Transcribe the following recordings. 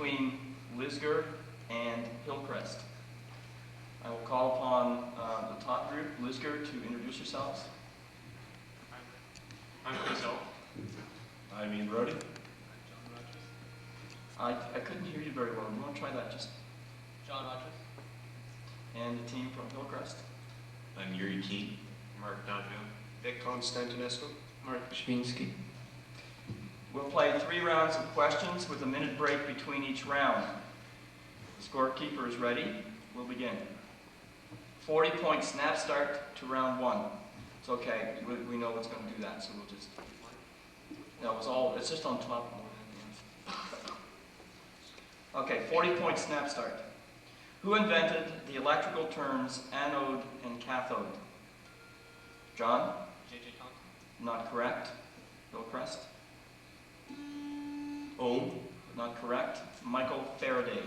between Lisgar and Hillcrest. I will call upon the top group, Lisgar, to introduce yourselves. I'm myself. I'm Ian Brody. I couldn't hear you very well. You want to try that? Just John Rogers. and the team from Hillcrest. I'm Yuri Keene. Mark Donahue. Vic Constantinescu. Mark Szwinski. We'll play 3 rounds of questions with a minute break between each round. The scorekeeper is ready. We'll begin. 40-point snap start to round 1. It's okay. We know what's going to do that, so we'll just. No, it's just on top. Okay, 40-point snap start. Who invented the electrical terms anode and cathode? John? J.J. Thomson. Not correct. Hillcrest? Ohm. Not correct. Michael Faraday.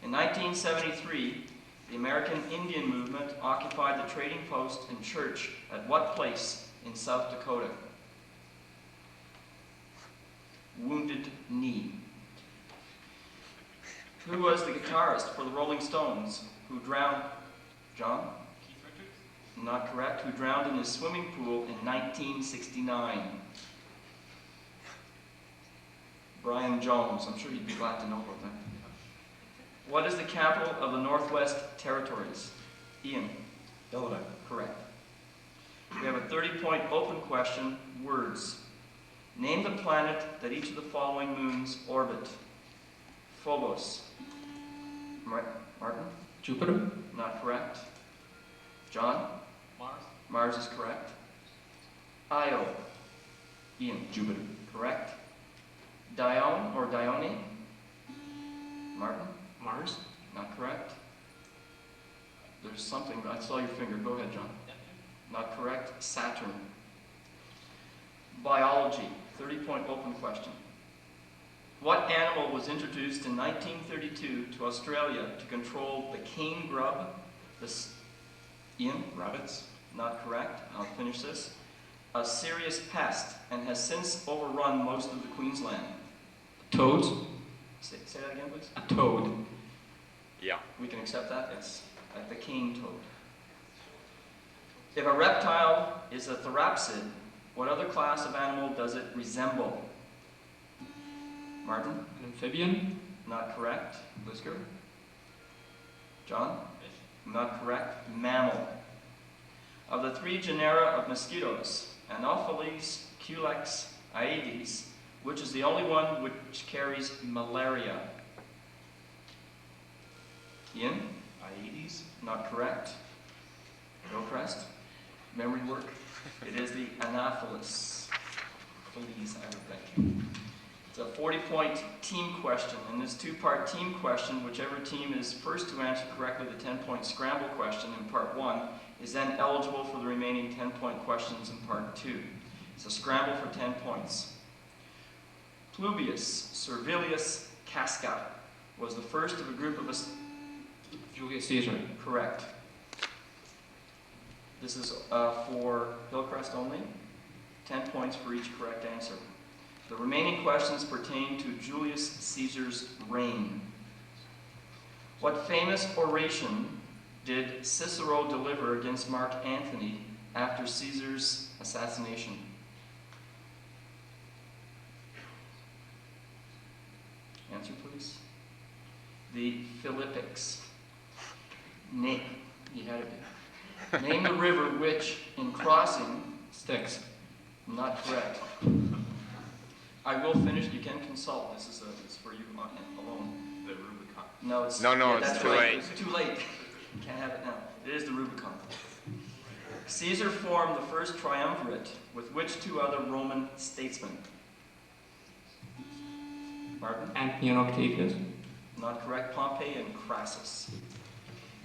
In 1973, the American Indian movement occupied the trading post and church at what place in South Dakota? Wounded Knee. Who was the guitarist for the Rolling Stones who drowned? John? Keith Richards. Not correct. Who drowned in his swimming pool in 1969? Brian Jones. I'm sure you'd be glad to know about that. What is the capital of the Northwest Territories? Ian? Yellowknife. Correct. We have a 30-point open question, words. Name the planet that each of the following moons orbit. Phobos. Martin? Jupiter. Not correct. John? Mars. Mars is correct. Io. Ian? Jupiter. Correct. Dione or Dione? Martin? Mars. Not correct. There's something, I saw your finger. Go ahead, John. Neptune. Not correct. Saturn. Biology. 30-point open question. What animal was introduced in 1932 to Australia to control the cane grub? Ian? Rabbits. Not correct. I'll finish this. A serious pest and has since overrun most of the Queensland. Toads. Say that again, please. A toad. Yeah. We can accept that? Yes. Like the cane toad. If a reptile is a therapsid, what other class of animal does it resemble? Martin? An amphibian. Not correct. Lisgar? John? Fish. Not correct. Mammal. Of the 3 genera of mosquitoes, Anopheles, Culex, Aedes, which is the only one which carries malaria? Ian? Aedes. Not correct. Hillcrest? Memory work? It is the Anopheles. Please, I would think. It's a 40-point team question. In this 2-part team question, whichever team is first to answer correctly the 10-point scramble question in part 1 is then eligible for the remaining 10-point questions in part 2. It's a scramble for 10 points. Publius Servilius Casca was the first of a group of Julius Caesar. Correct. This is for Hillcrest only. 10 points for each correct answer. The remaining questions pertain to Julius Caesar's reign. What famous oration did Cicero deliver against Mark Antony after Caesar's assassination? Answer, please. The Philippics. Name. You had it. Name the river which, in crossing, Styx. not correct. I will finish. You can consult. This is for you alone. The Rubicon. No, it's No, that's it's too right. late. It's too late. Can't have it now. It is the Rubicon. Caesar formed the first triumvirate with which 2 other Roman statesmen? Martin? Antony and Octavius. Not correct. Pompey and Crassus.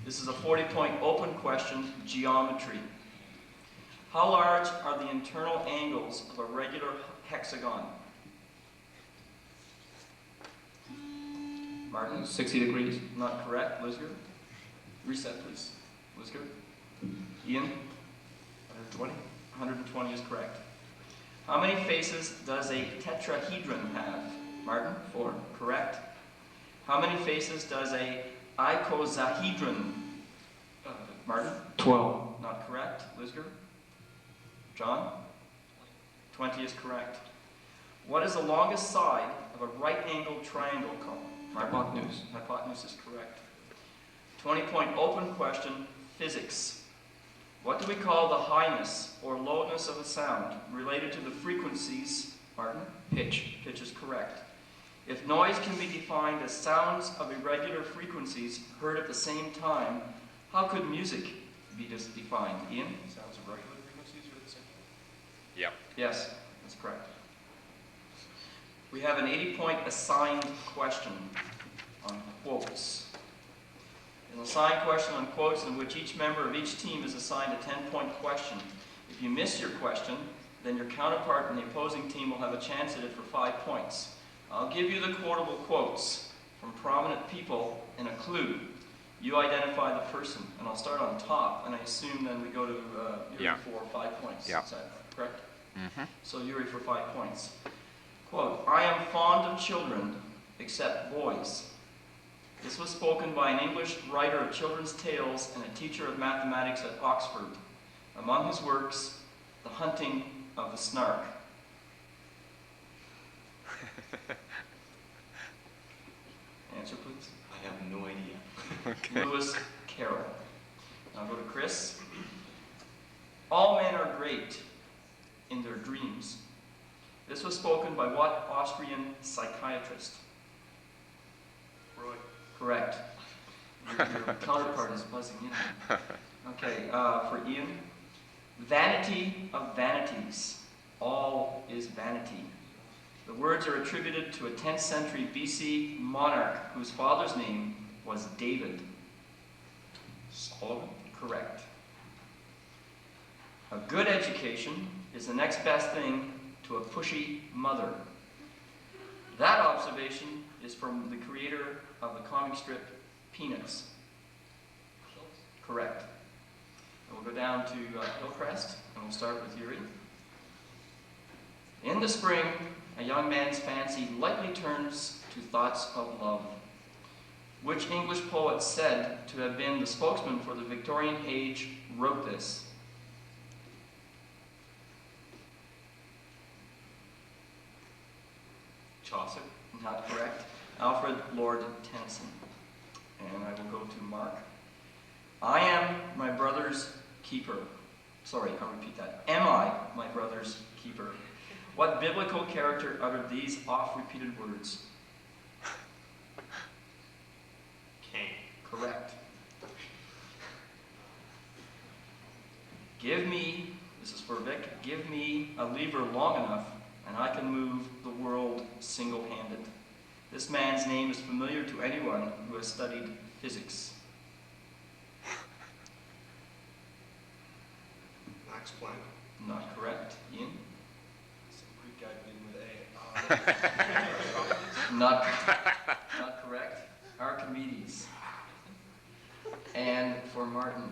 This is a 40-point open question, geometry. How large are the internal angles of a regular hexagon? Martin? 60 degrees. Not correct. Lisgar? Reset, please. Lisgar? Ian? 120. 120 is correct. How many faces does a tetrahedron have? Martin? 4. Correct. How many faces does a icosahedron? Martin? 12. Not correct. Lisgar? John? 20 is correct. What is the longest side of a right-angled triangle called? Martin? Hypotenuse. Hypotenuse is correct. 20-point open question, physics. What do we call the highness or lowness of a sound related to the frequencies? Martin? Pitch. Pitch is correct. If noise can be defined as sounds of irregular frequencies heard at the same time, how could music be defined? Ian? Sounds of regular frequencies are the same. Yeah. Yes, that's correct. We have an 80-point assigned question on quotes. An assigned question on quotes in which each member of each team is assigned a 10-point question. If you miss your question, then your counterpart in the opposing team will have a chance at it for 5 points. I'll give you the quotable quotes from prominent people in a clue. You identify the person, and I'll start on top, and I assume then we go to Yuri Yeah. for 5 points. Yeah. Is that correct? Mm-hmm. So Yuri for 5 points. Quote, I am fond of children, except boys. This was spoken by an English writer of children's tales and a teacher of mathematics at Oxford. Among his works, The Hunting of the Snark. Answer, please. I have no idea. Lewis Carroll. Now go to Chris. All men are great in their dreams. This was spoken by what Austrian psychiatrist? Freud. Correct. Your counterpart is buzzing in. Okay, for Ian. Vanity of vanities. All is vanity. The words are attributed to a 10th century BC monarch whose father's name was David. Solomon. Correct. A good education is the next best thing to a pushy mother. That observation is from the creator of the comic strip Peanuts. Correct. And we'll go down to Hillcrest, and we'll start with Yuri. In the spring, a young man's fancy lightly turns to thoughts of love. Which English poet said to have been the spokesman for the Victorian age wrote this? Chaucer. Not correct. Alfred Lord Tennyson. And I will go to Mark. I am my brother's keeper. Sorry, I'll repeat that. Am I my brother's keeper? What biblical character uttered these oft-repeated words? Cain. Correct. Give me, this is for Vic, give me a lever long enough and I can move the world single-handed. This man's name is familiar to anyone who has studied physics. Max Planck. Not correct. Ian? Some Greek guy beginning with A. Not correct. Archimedes. And for Martin,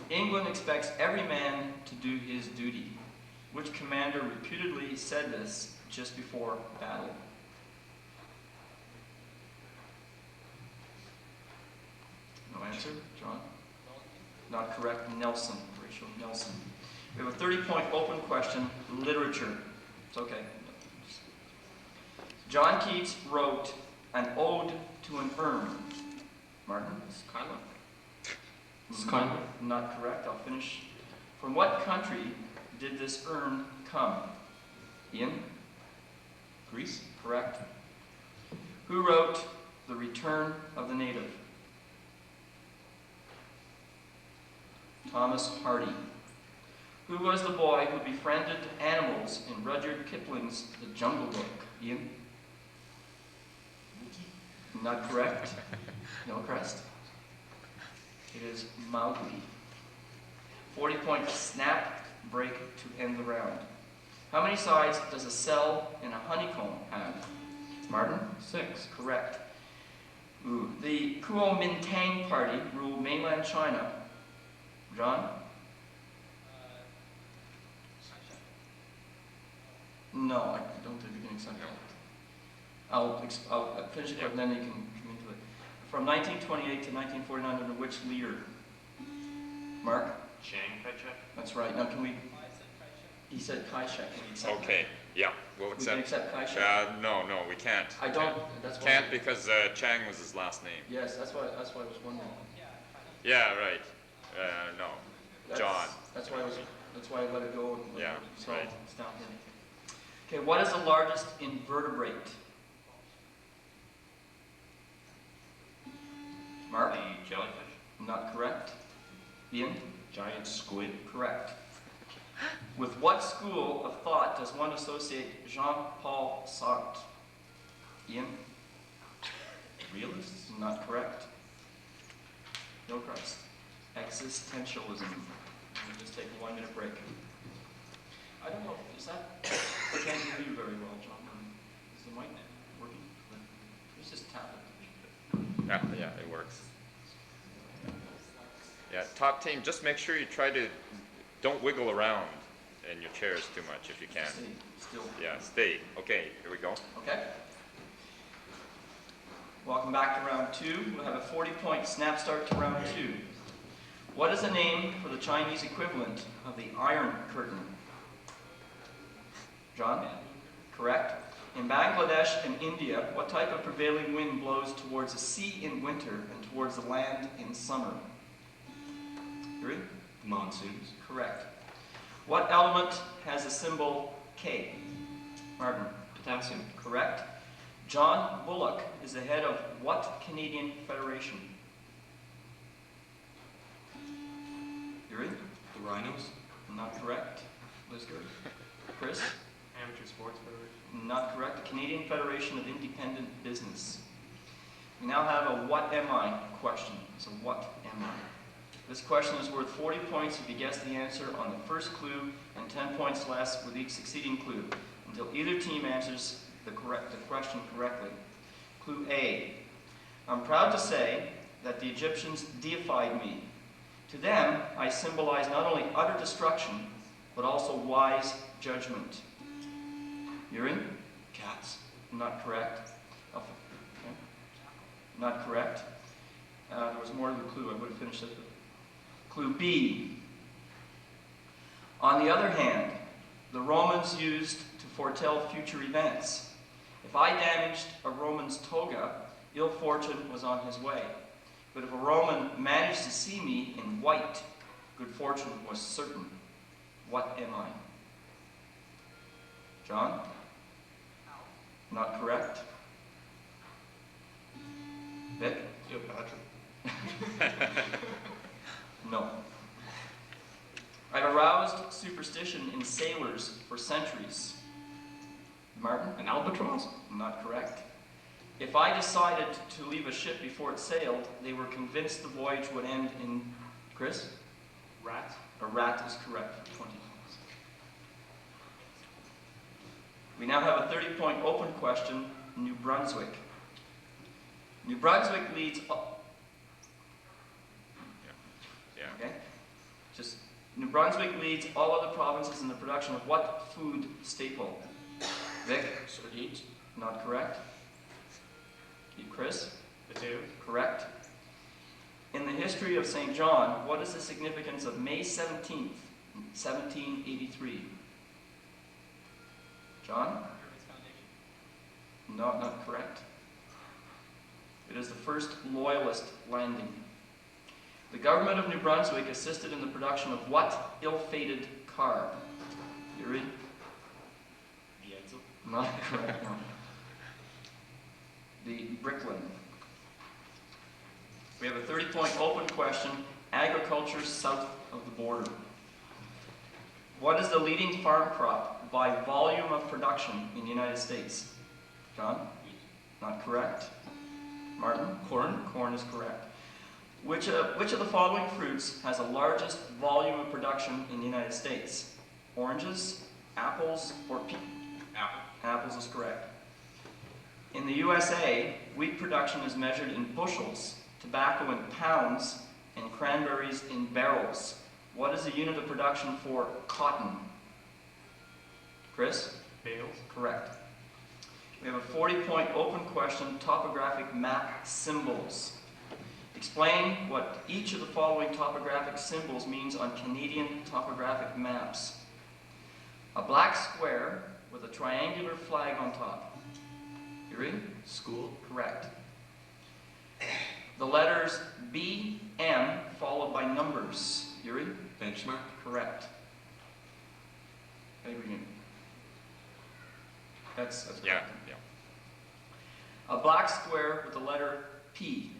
England expects every man to do his duty. Which commander reputedly said this just before battle? No answer? John? Not correct. Nelson. Rachel Nelson. We have a 30-point open question, literature. It's okay. John Keats wrote an ode to an urn. Martin? Skylar. Not correct. I'll finish. From what country did this urn come? Ian? Greece. Correct. Who wrote The Return of the Native? Thomas Hardy. Who was the boy who befriended animals in Rudyard Kipling's The Jungle Book? Ian? Not correct. Hillcrest. It is Mowgli. 40-point snap break to end the round. How many sides does a cell in a honeycomb have? Martin? 6. Correct. Ooh. The Kuomintang Party ruled mainland China. John? No, I don't do the beginning sentence. I'll finish it up and then you can come into from 1928 to 1949 under which leader? Mark? Chiang Kai-shek. That's right. Now can we, he said Kai-shek. Can we accept that? Okay, yeah, we'll We can accept. accept Kai-shek? No, we can't. I don't, that's why. Can't because Chang was his last name. Yes, that's why I was wondering. Yeah, right. No, That's- John. That's why I let it go. And Yeah, so right. it's down here. Okay, what is the largest invertebrate? Mark? The jellyfish. Not correct. Ian? Giant squid. Correct. With what school of thought does one associate Jean-Paul Sartre? Ian? Realists. Not correct. Hillcrest. Existentialism. We'll just take a 1 minute break. I don't know, is that, I can't hear you very well, John. Is the mic working? Let's just tap it. Yeah, it works. Yeah, top team, just make sure you don't wiggle around in your chairs too much if you can. Stay still. Yeah, stay. Okay, here we go. Okay. Welcome back to round 2. We'll have a 40-point snap start to round 2. What is the name for the Chinese equivalent of the Iron Curtain? John? Correct. In Bangladesh and India, what type of prevailing wind blows towards the sea in winter and towards the land in summer? Yuri? Monsoons. Correct. What element has the symbol K? Martin? Potassium. Correct. John Bullock is the head of what Canadian federation? Yuri? The rhinos. Not correct. Lisgar? Chris? Amateur Sports Federation. Not correct. The Canadian Federation of Independent Business. We now have a what am I question. So what am I? This question is worth 40 points if you guess the answer on the first clue and 10 points less with each succeeding clue until either team answers the question correctly. Clue A. I'm proud to say that the Egyptians deified me. To them, I symbolize not only utter destruction, but also wise judgment. Yuri? Cats. Not correct. Okay. Not correct. There was more to the clue. I would have finished it. Clue B. On the other hand, the Romans used to foretell future events. If I damaged a Roman's toga, ill fortune was on his way. But if a Roman managed to see me in white, good fortune was certain. What am I? John? Not correct. Vic? Cleopatra. No. I've aroused superstition in sailors for centuries. Martin? An albatross? Not correct. If I decided to leave a ship before it sailed, they were convinced the voyage would end in... Chris? Rat. A rat is correct for 20 points. We now have a 30-point open question, New Brunswick. New Brunswick leads... Yeah. Okay? New Brunswick leads all other provinces in the production of what food staple? Vic? Sardines. Not correct. Chris? Potatoes. Correct. In the history of St. John, what is the significance of May 17th, 1783? John? No, not correct. It is the first Loyalist landing. The government of New Brunswick assisted in the production of what ill-fated car? Yuri? Vienza. Not correct, no. The Bricklin. We have a 30-point open question, agriculture south of the border. What is the leading farm crop by volume of production in the United States? John? Not correct. Martin? Corn. Corn is correct. Which of the following fruits has the largest volume of production in the United States? Oranges, apples, or peach? Apple. Apples is correct. In the USA, wheat production is measured in bushels, tobacco in pounds, and cranberries in barrels. What is the unit of production for cotton? Chris? Bales. Correct. We have a 40-point open question, topographic map symbols. Explain what each of the following topographic symbols means on Canadian topographic maps. A black square with a triangular flag on top. You ready? School. Correct. The letters B, M, followed by numbers. Yuri? Benchmark. Correct. Agree. That's Yeah, correct. yeah. A black square with the letter P.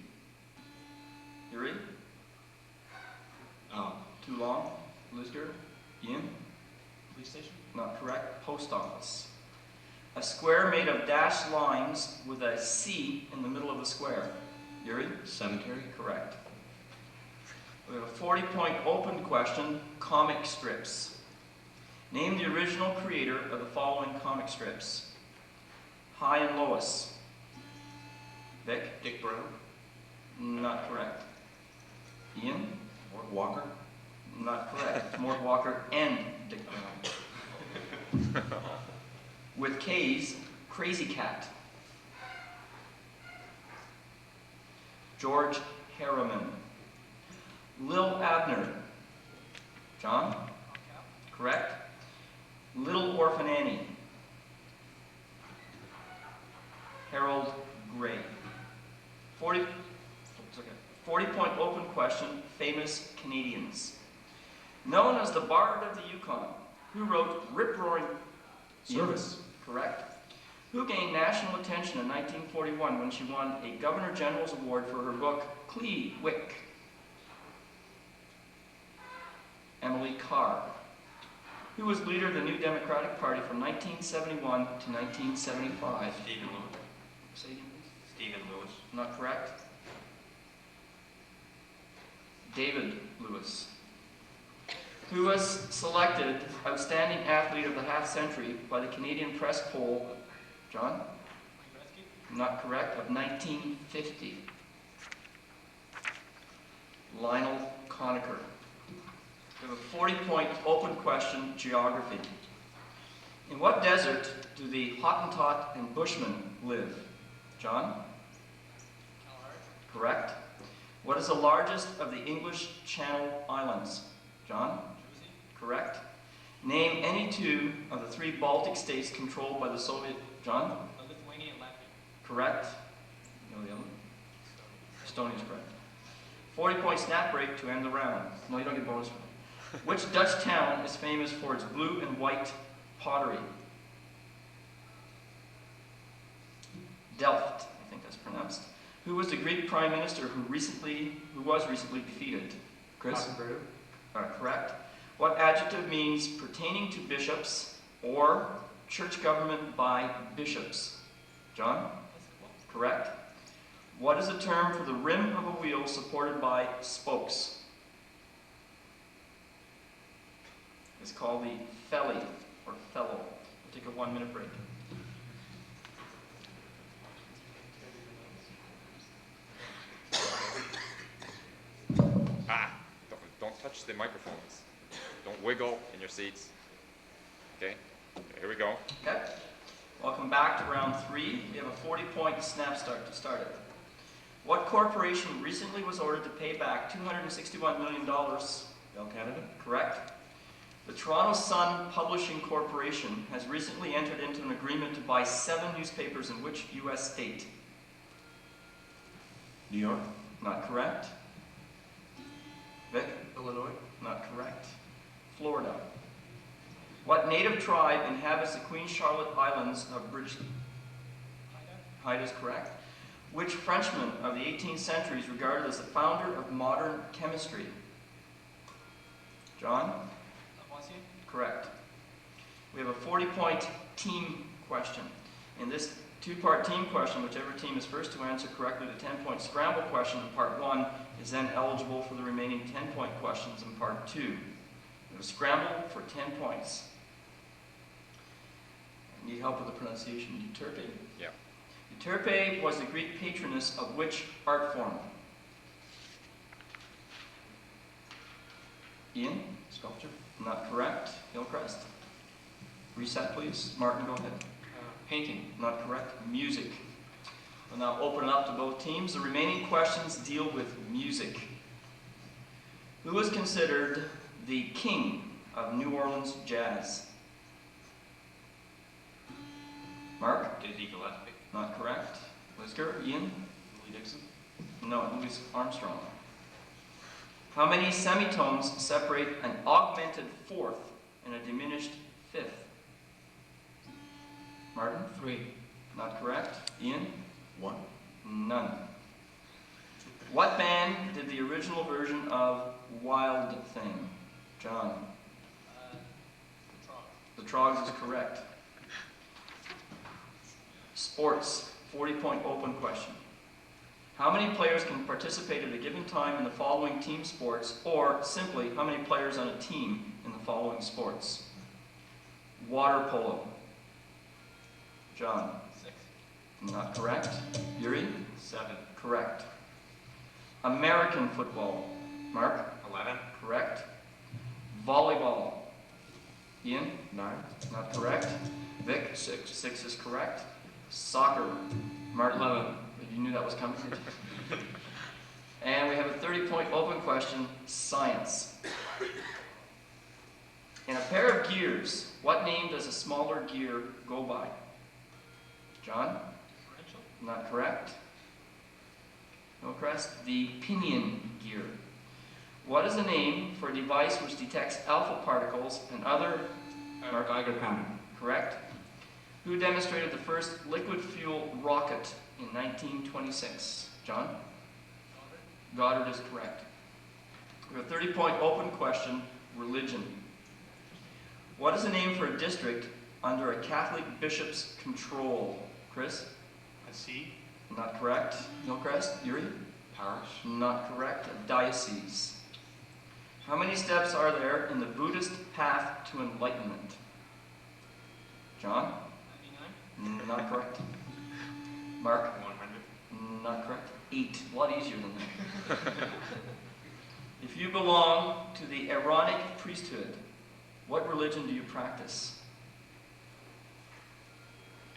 Yuri? Too long. Lisgar? Ian? Police station. Not correct. Post office. A square made of dashed lines with a C in the middle of the square. Yuri? Cemetery. Correct. We have a 40-point open question, comic strips. Name the original creator of the following comic strips. Hi and Lois. Vic? Dick Brown. Not correct. Ian? Mort Walker. Not correct. Mort Walker and Dick Brown. With K's, Crazy Cat. George Harriman. Lil Abner. John? Correct. Little Orphan Annie. Harold Gray. 40-point open question, famous Canadians. Known as the Bard of the Yukon, who wrote Rip-Roaring Service. Correct. Who gained national attention in 1941 when she won a Governor General's Award for her book, Clee-Wick? Emily Carr. Who was leader of the New Democratic Party from 1971 to 1975? Stephen Lewis. Say again, please. Stephen Lewis. Not correct. David Lewis. Who was selected Outstanding Athlete of the Half Century by the Canadian Press poll, John? Not correct, of 1950. Lionel Conacher. We have a 40-point open question, geography. In what desert do the Hottentot and Bushmen live? John? Correct. What is the largest of the English Channel Islands? John? Correct. Name any two of the three Baltic states controlled by the Soviet... John? Lithuania and Latvia. Correct. You know the other one? Estonia is correct. 40-point snap break to end the round. No, you don't get bonus for that. Which Dutch town is famous for its blue and white pottery? Delft, I think that's pronounced. Who was the Greek prime minister who was recently defeated? Chris? Correct. What adjective means pertaining to bishops or church government by bishops? John? Correct. What is the term for the rim of a wheel supported by spokes? It's called the felly, or fellow. We'll take a 1-minute break. Don't touch the microphones. Don't wiggle in your seats. Okay, here we go. Okay. Welcome back to round 3. We have a 40-point snap start to start it. What corporation recently was ordered to pay back $261 million? Bell Canada. Correct. The Toronto Sun Publishing Corporation has recently entered into an agreement to buy 7 newspapers in which U.S. state? New York. Not correct. Vic? Illinois. Not correct. Florida. What native tribe inhabits the Queen Charlotte Islands of British... Haida is correct. Which Frenchman of the 18th century is regarded as the founder of modern chemistry? John? Correct. We have a 40-point team question. In this 2-part team question, whichever team is first to answer correctly the 10-point scramble question in part 1 is then eligible for the remaining 10-point questions in part 2. We have a scramble for 10 points. I need help with the pronunciation. Euterpe? Yeah. Euterpe was the Greek patroness of which art form? Ian? Sculpture. Not correct. Hillcrest? Reset, please. Martin, go ahead. Painting. Not correct. Music. We'll now open it up to both teams. The remaining questions deal with music. Who is considered the king of New Orleans jazz? Mark? Dizzy Gillespie. Not correct. Lisgar? Ian? Willie Dixon. No, Louis Armstrong. How many semitones separate an augmented fourth and a diminished fifth? Martin? 3. Not correct. Ian? 1. None. What band did the original version of Wild Thing? John? The Trogs is correct. Sports, 40-point open question. How many players can participate at a given time in the following team sports, or simply, how many players on a team in the following sports? Water polo. John? 6. Not correct. Yuri? 7. Correct. American football. Mark? 11. Correct. Volleyball. Ian? 9. Not correct. Vic? 6. 6 is correct. Soccer. Martin? 11. You knew that was coming. And we have a 30-point open question, science. In a pair of gears, what name does a smaller gear go by? John? Not correct. Hillcrest? The pinion gear. What is the name for a device which detects alpha particles and other... Geiger counter. Correct. Who demonstrated the first liquid fuel rocket in 1926? John? Goddard is correct. We have a 30-point open question, religion. What is the name for a district under a Catholic bishop's control? Chris? A C. Not correct. Hillcrest? Yuri? Parish. Not correct. A diocese. How many steps are there in the Buddhist path to enlightenment? John? 99. Not correct. Mark? 100. Not correct. 8. A lot easier than that. If you belong to the Aaronic priesthood, what religion do you practice?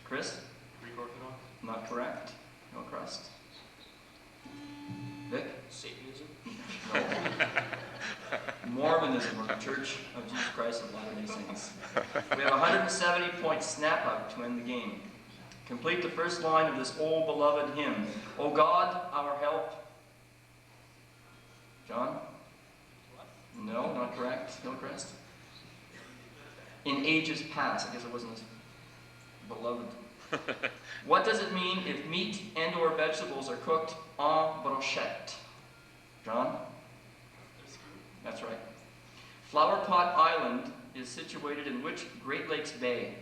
Chris? Greek Orthodox. Not correct. No crust. Vic? Satanism. No. Mormonism, or the Church of Jesus Christ of Latter-day Saints. We have a 170-point snap-up to end the game. Complete the first line of this old beloved hymn. O God, our help. John? No, not correct. Hillcrest? In ages past. I guess it wasn't as beloved. What does it mean if meat and or vegetables are cooked en brochette? John? That's right. Flower Pot Island is situated in which Great Lakes Bay?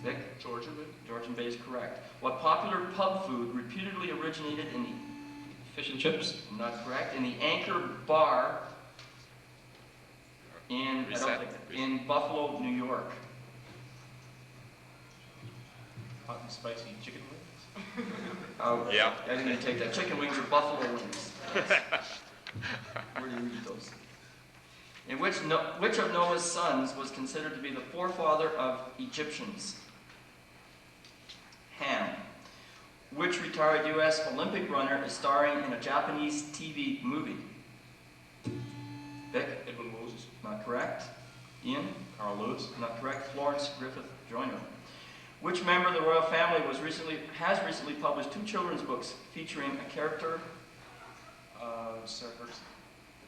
Vic? Georgia. Georgian Bay is correct. What popular pub food reputedly originated in the... Fish and chips. Not correct. In the Anchor Bar in, in Buffalo, New York. Hot and spicy chicken wings. Oh, Yeah. I didn't take that. Chicken wings or buffalo wings. Where do you read those? In which of Noah's sons was considered to be the forefather of Egyptians? Ham. Which retired U.S. Olympic runner is starring in a Japanese TV movie? Vic? Edwin Moses. Not correct. Ian? Carl Lewis. Not correct. Florence Griffith Joyner. Which member of the royal family has recently published 2 children's books featuring a character? Sarah Ferguson.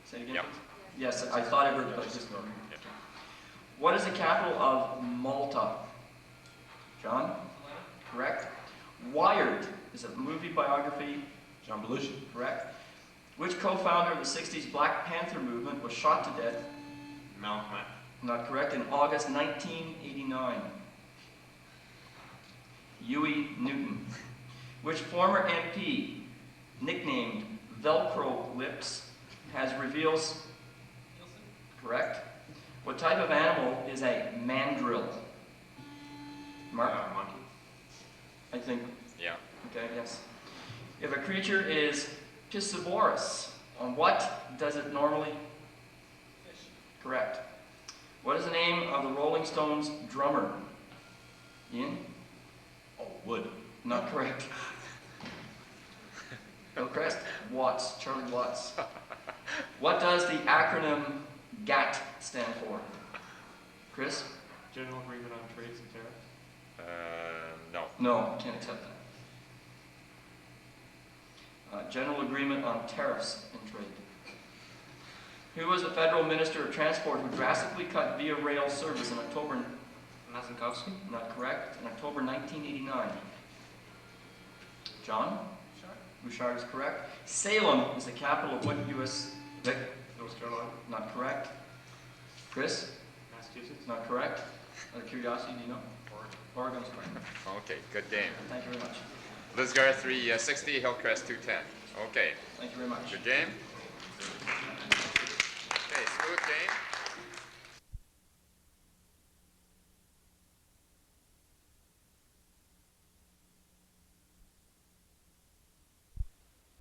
Say it again, Yep. please. Yes, I thought I heard it, but I just... What is the capital of Malta? John? Correct. Wired is a movie biography. John Belushi. Correct. Which co-founder of the 60s Black Panther movement was shot to death? Malcolm X. Not correct. In August 1989. Huey Newton. Which former MP, nicknamed Velcro Lips, has reveals... Correct. What type of animal is a mandrill? Mark? Monkey. I think. Yeah. Okay, yes. If a creature is piscivorous, on what does it normally? Fish. Correct. What is the name of the Rolling Stones drummer? Ian? Oh, Wood. Not correct. Hillcrest, Watts, Charlie Watts. What does the acronym GATT stand for? Chris? General Agreement on Trades and Tariffs. No. No, can't accept that. General Agreement on Tariffs and Trade. Who was the federal minister of transport who drastically cut via rail service in October, Mazinkowski. not correct, in October 1989? John? Bouchard is correct. Salem is the capital of what U.S. Vic? North Carolina. Not correct. Chris? Massachusetts. Not correct. Out of curiosity, do you know? Oregon's correct. Okay, good game. Thank you very much. Lisgar 360, Hillcrest 210. Okay, Thank you very much. good game. Okay, smooth game.